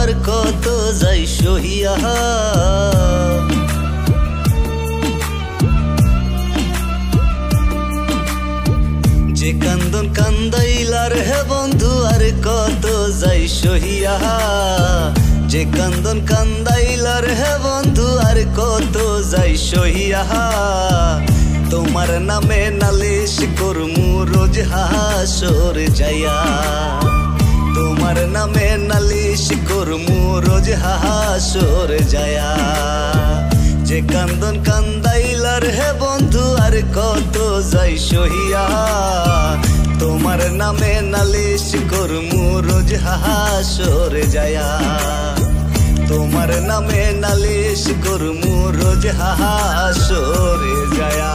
আর কত যাই সহিয়া। যে কান্দন কান্দাইলার হে বন্ধু আর কত যাই সহিয়া। যে কান্দন কান্দাইলার হে বন্ধু আর কত যাই সহিয়া। তোমার নামে নালিশ করমু রোজ হাসর যাইয়া। তোমার নামে নালিশ করমু রোজ হাসর যায়া। যে কান্দন কান্দাইলার হে বন্ধু আর কত যাই সহিয়া। তোমার নামে নালিশ করমু রোজ হাসর যায়া। তোমার নামে নালিশ করমু রোজ হাসর যায়া।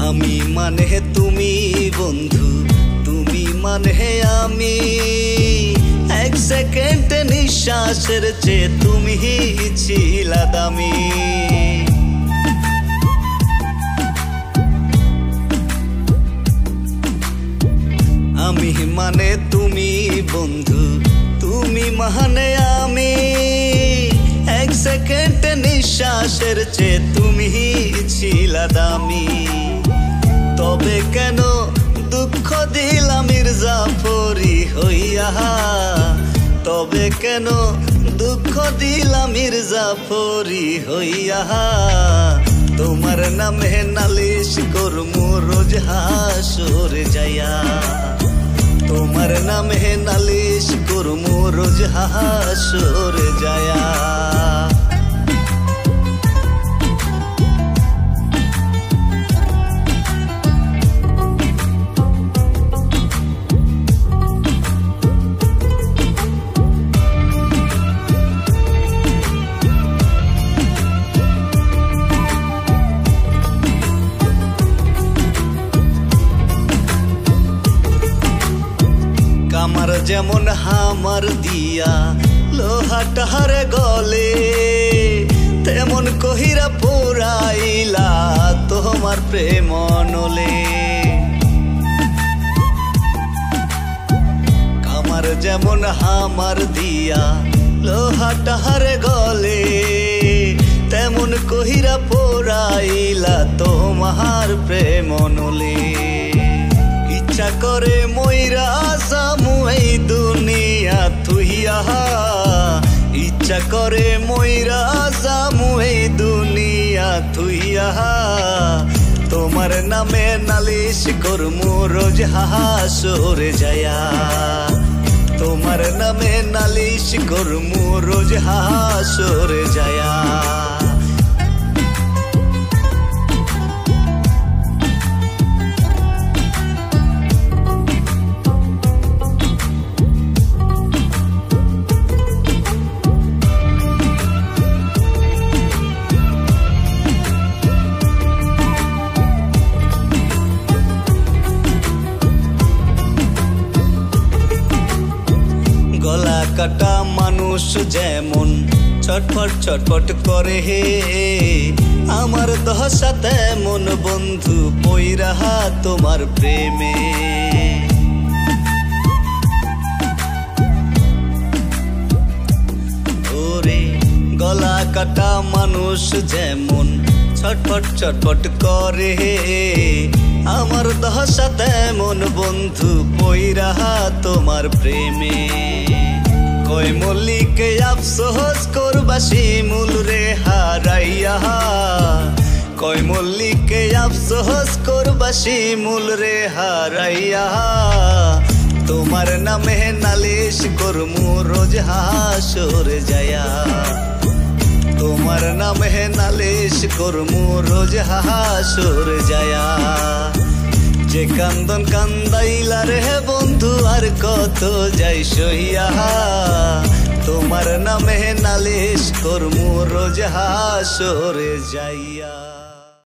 আমি মানে তুমি বন্ধু, তুমি মানে আমি। এক সেকেন্ড নিঃশ্বাসের চেয়ে তুমি ছিলা দামি। আমি মানে তুমি বন্ধু, তুমি মানে আমি। এক সেকেন্ড নিঃশ্বাসের চেয়ে তুমি ছিলা দামি। তবে কেন দুঃখ দিলা মির্জাফরি হইয়া। তবে কেন দুঃখ দিলা মির্জাফরি হইয়া। তোমার নামে নালিশ করমু রোজ হাসর যাইয়া। তোমার নামে নালিশ করমু রোজ হাসর যায়া। আমার যেমন হামার দিয়া লোহাটার গলে, তেমন কহিরা পোড়াইলা তোমার প্রেম নলে। আমার যেমন হামার দিয়া লোহাটার গলে, তেমন কহিরা পোড়াইলা তোমার প্রেম নলে। ইচ্ছা করে মইরা যামু এই দুনিয়া থুইয়া। ইচ্ছা করে মইরা যামু এই দুনিয়া থুইয়া। তোমার নামে নালিশ করমু রোজ হাসর যায়া। তোমার নামে নালিশ করমু রোজ হাসর যায়া। গলা কাটা মানুষ যেমন ছটফট ছটফট করে হে, আমার দশা তেমন বন্ধু পইরা তোমার প্রেমে। ওরে গলা কাটা মানুষ যেমন ছটফট ছটফট করে হে, আমার দশা তেমন বন্ধু পইরা তোমার প্রেমে। কই মল্লিকে আফসোস করবা শিমুল রে হারাইয়া। কই মল্লিকে আফসোস করবা শিমুল রে হারাইয়া। তোমার নামে নালিশ করমু রোজ হাসর যায়া। তোমার নামে নালিশ করমু রোজ হাসর যায়া। যে কান্দন কান্দাইলা রে বন্ধু আর কত যাই সহিয়া। তোমার নামে নালিশ করমু রোজ হাসর যাইয়া।